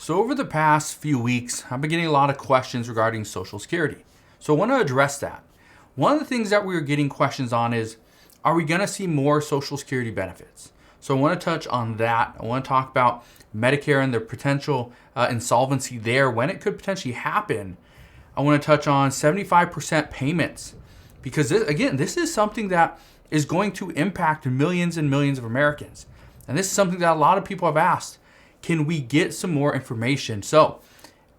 So over the past few weeks, I've been getting a lot of questions regarding Social Security. So I want to address that. One of the things that we are getting questions on is, are we going to see more Social Security benefits? So I want to touch on that. I want to talk about Medicare and the potential insolvency there, when it could potentially happen. I want to touch on 75% payments, because this is something that is going to impact millions and millions of Americans. And this is something that a lot of people have asked. Can we get some more information? So,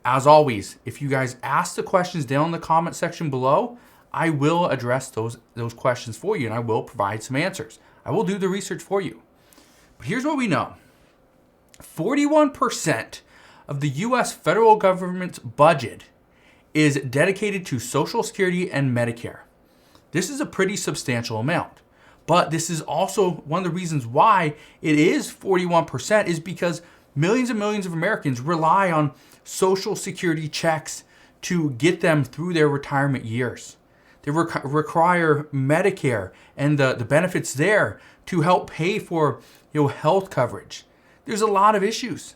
as always, if you guys ask the questions down in the comment section below, I will address those questions for you, and I will provide some answers. I will do the research for you. But here's what we know. 41% of the U.S. federal government's budget is dedicated to Social Security and Medicare. This is a pretty substantial amount. But this is also one of the reasons why it is 41% is because millions and millions of Americans rely on Social Security checks to get them through their retirement years. They require Medicare and the benefits there to help pay for health coverage. There's a lot of issues.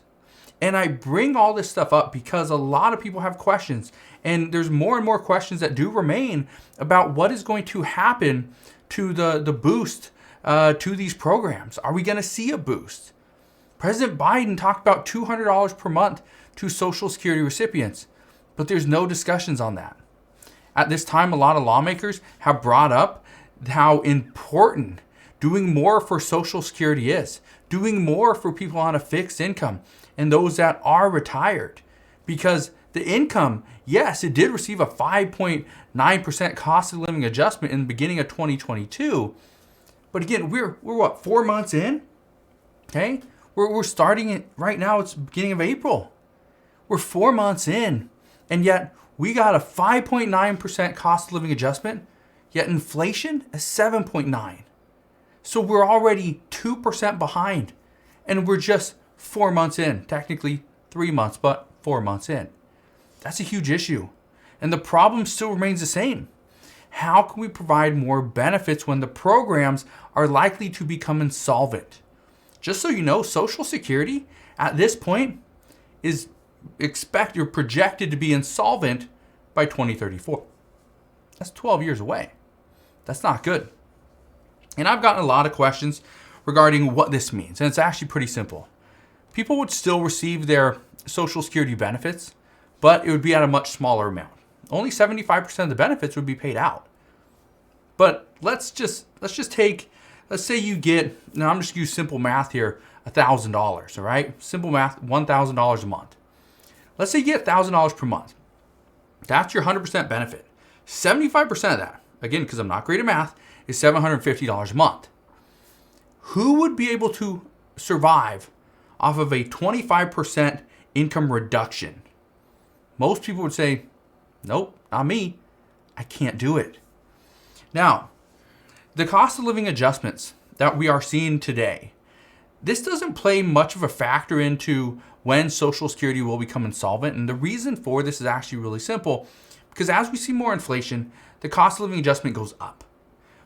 And I bring all this stuff up because a lot of people have questions. And there's more and more questions that do remain about what is going to happen to the boost to these programs. Are we going to see a boost? President Biden talked about $200 per month to Social Security recipients, but there's no discussions on that. At this time, a lot of lawmakers have brought up how important doing more for Social Security is, doing more for people on a fixed income and those that are retired. Because the income, yes, it did receive a 5.9% cost of living adjustment in the beginning of 2022. But again, we're what, 4 months in? Okay? We're starting it right now. It's the beginning of April. We're 4 months in, and yet we got a 5.9% cost of living adjustment, yet inflation is 7.9. So we're already 2% behind, and we're just 4 months in. Technically 3 months, but 4 months in. That's a huge issue. And the problem still remains the same. How can we provide more benefits when the programs are likely to become insolvent? Just so you know, Social Security at this point is projected to be insolvent by 2034. That's 12 years away. That's not good. And I've gotten a lot of questions regarding what this means. And it's actually pretty simple. People would still receive their Social Security benefits, but it would be at a much smaller amount. Only 75% of the benefits would be paid out. But let's say you get, now I'm just going to use simple math here, $1,000, all right? Simple math, $1,000 a month. Let's say you get $1,000 per month. That's your 100% benefit. 75% of that, again, because I'm not great at math, is $750 a month. Who would be able to survive off of a 25% income reduction? Most people would say, nope, not me. I can't do it. Now, the cost of living adjustments that we are seeing today, this doesn't play much of a factor into when Social Security will become insolvent. And the reason for this is actually really simple, because as we see more inflation, the cost of living adjustment goes up.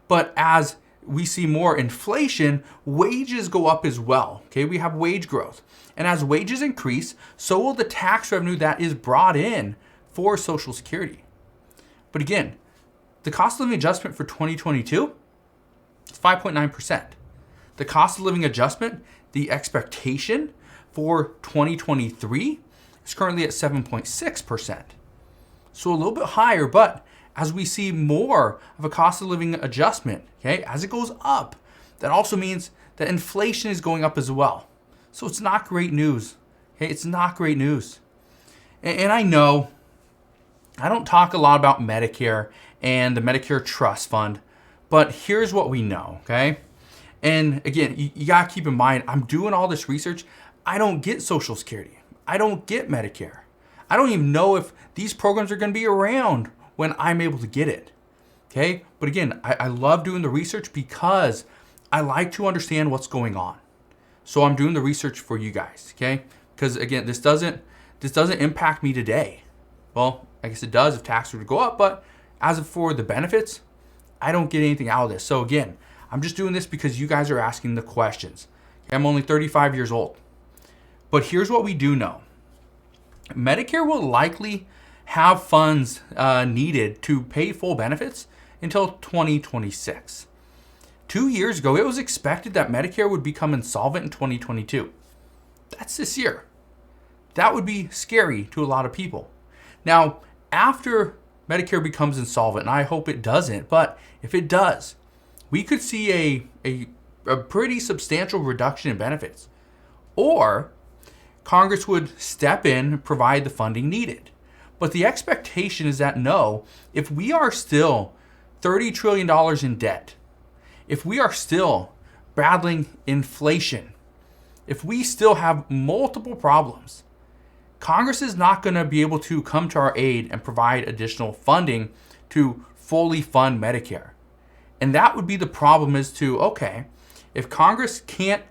But as we see more inflation, wages go up as well. Okay, we have wage growth. And as wages increase, so will the tax revenue that is brought in for Social Security. But again, the cost of living adjustment for 2022 is 5.9%. The cost of living adjustment, the expectation for 2023 is currently at 7.6%. So a little bit higher, but as we see more of a cost of living adjustment, okay, as it goes up, that also means that inflation is going up as well. So it's not great news. Okay, it's not great news. And I know I don't talk a lot about Medicare and the Medicare Trust Fund, but here's what we know, okay? And again, you got to keep in mind, I'm doing all this research. I don't get Social Security. I don't get Medicare. I don't even know if these programs are going to be around when I'm able to get it, okay? But again, I love doing the research because I like to understand what's going on. So I'm doing the research for you guys, okay? Because again, this doesn't impact me today. Well, I guess it does if taxes were to go up, but as for the benefits, I don't get anything out of this. So again, I'm just doing this because you guys are asking the questions. Okay, I'm only 35 years old. But here's what we do know. Medicare will likely have funds needed to pay full benefits until 2026. 2 years ago, it was expected that Medicare would become insolvent in 2022. That's this year. That would be scary to a lot of people. Now, after Medicare becomes insolvent, and I hope it doesn't, but if it does, we could see a pretty substantial reduction in benefits. Or Congress would step in and provide the funding needed. But the expectation is that no, if we are still $30 trillion in debt, if we are still battling inflation, if we still have multiple problems, Congress is not going to be able to come to our aid and provide additional funding to fully fund Medicare. And that would be the problem is to, okay, if Congress can't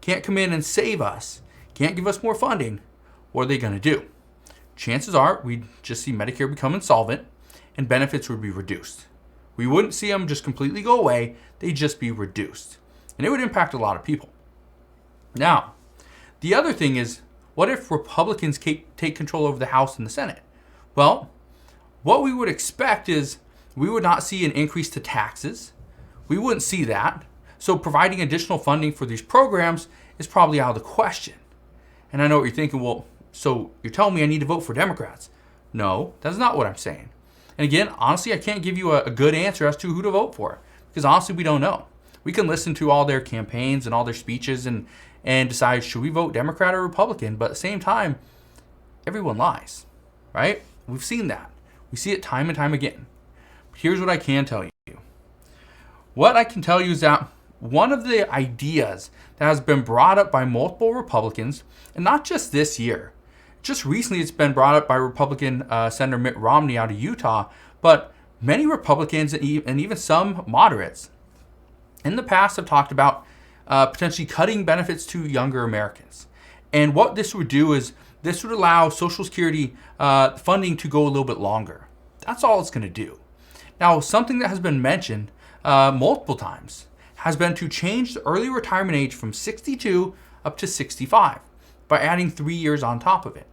come in and save us, can't give us more funding, what are they going to do? Chances are we'd just see Medicare become insolvent and benefits would be reduced. We wouldn't see them just completely go away. They'd just be reduced. And it would impact a lot of people. Now, the other thing is, what if Republicans take control over the House and the Senate? Well, what we would expect is we would not see an increase to taxes. We wouldn't see that. So providing additional funding for these programs is probably out of the question. And I know what you're thinking, well, so you're telling me I need to vote for Democrats? No, that's not what I'm saying. And again, honestly, I can't give you a good answer as to who to vote for because honestly, we don't know. We can listen to all their campaigns and all their speeches and decide, should we vote Democrat or Republican? But at the same time, everyone lies, right? We've seen that. We see it time and time again. But here's what I can tell you. What I can tell you is that one of the ideas that has been brought up by multiple Republicans, and not just this year, just recently it's been brought up by Republican Senator Mitt Romney out of Utah, but many Republicans and even some moderates in the past have talked about potentially cutting benefits to younger Americans. And what this would do is this would allow Social Security funding to go a little bit longer. That's all it's going to do. Now, something that has been mentioned multiple times has been to change the early retirement age from 62 up to 65 by adding 3 years on top of it.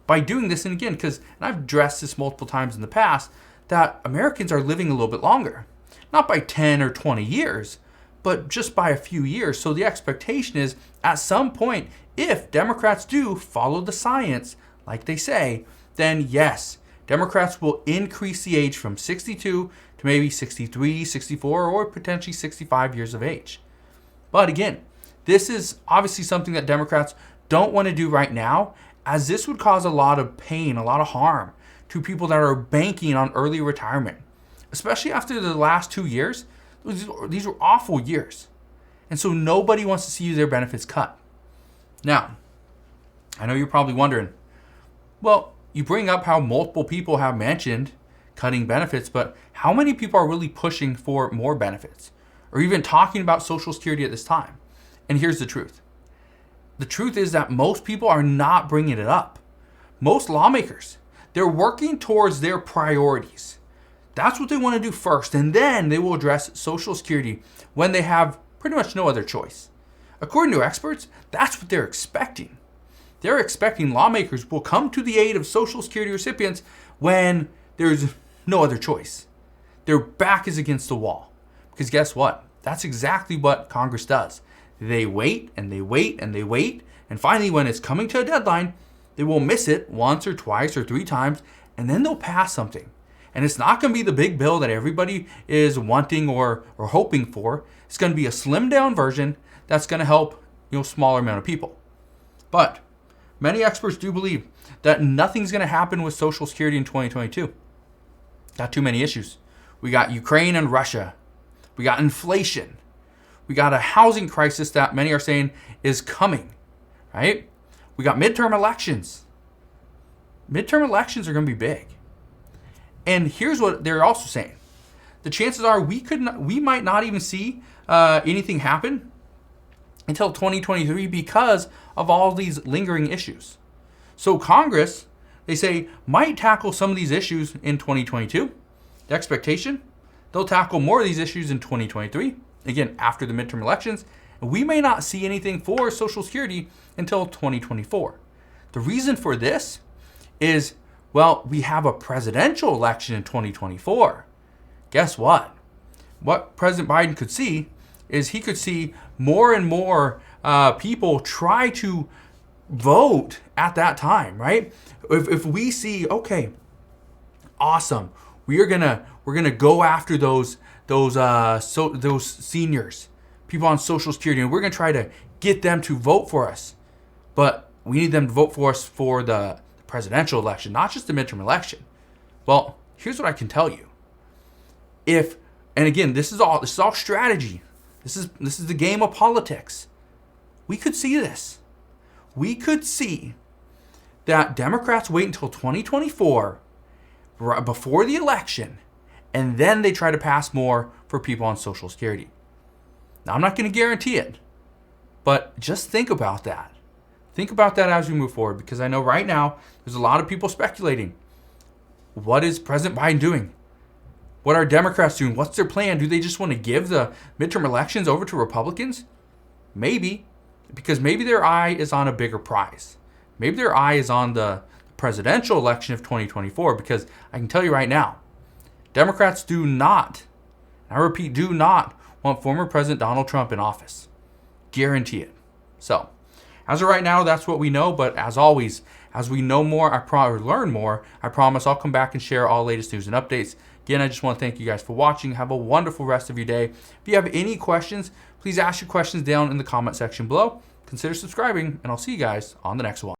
By doing this, and again, and I've addressed this multiple times in the past, that Americans are living a little bit longer. Not by 10 or 20 years, but just by a few years. So the expectation is at some point, if Democrats do follow the science, like they say, then yes, Democrats will increase the age from 62 to maybe 63, 64, or potentially 65 years of age. But again, this is obviously something that Democrats don't want to do right now, as this would cause a lot of pain, a lot of harm to people that are banking on early retirement, especially after the last 2 years. These were awful years. And so nobody wants to see their benefits cut. Now, I know you're probably wondering, well, you bring up how multiple people have mentioned cutting benefits, but how many people are really pushing for more benefits or even talking about Social Security at this time? And here's the truth. The truth is that most people are not bringing it up. Most lawmakers, they're working towards their priorities. That's what they want to do first, and then they will address Social Security when they have pretty much no other choice. According to experts, that's what they're expecting. They're expecting lawmakers will come to the aid of Social Security recipients when there's no other choice. Their back is against the wall. Because guess what? That's exactly what Congress does. They wait and they wait and they wait, and finally when it's coming to a deadline, they will miss it once or twice or 3 times, and then they'll pass something. And it's not going to be the big bill that everybody is wanting or hoping for. It's going to be a slimmed down version that's going to help smaller amount of people. But many experts do believe that nothing's going to happen with Social Security in 2022. Got too many issues. We got Ukraine and Russia. We got inflation. We got a housing crisis that many are saying is coming, right? We got midterm elections. Midterm elections are going to be big. And here's what they're also saying. The chances are we might not even see anything happen until 2023 because of all these lingering issues. So Congress, they say, might tackle some of these issues in 2022. The expectation, they'll tackle more of these issues in 2023, again, after the midterm elections. And we may not see anything for Social Security until 2024. The reason for this is, well, we have a presidential election in 2024. Guess what? What President Biden could see is he could see more and more people try to vote at that time, right? If we see, okay, awesome, we're gonna go after those seniors, people on Social Security, and we're gonna try to get them to vote for us. But we need them to vote for us for the presidential election, not just the midterm election. Well, here's what I can tell you. And again, this is all strategy. This is the game of politics. We could see this. We could see that Democrats wait until 2024, right before the election, and then they try to pass more for people on Social Security. Now, I'm not going to guarantee it, but just think about that. Think about that as we move forward, because I know right now there's a lot of people speculating. What is President Biden doing? What are Democrats doing? What's their plan? Do they just want to give the midterm elections over to Republicans? Maybe, because maybe their eye is on a bigger prize. Maybe their eye is on the presidential election of 2024, because I can tell you right now, Democrats do not, I repeat, do not want former President Donald Trump in office. Guarantee it. So, as of right now, that's what we know. But as always, as we know more, learn more, I promise I'll come back and share all latest news and updates. Again, I just want to thank you guys for watching. Have a wonderful rest of your day. If you have any questions, please ask your questions down in the comment section below. Consider subscribing, and I'll see you guys on the next one.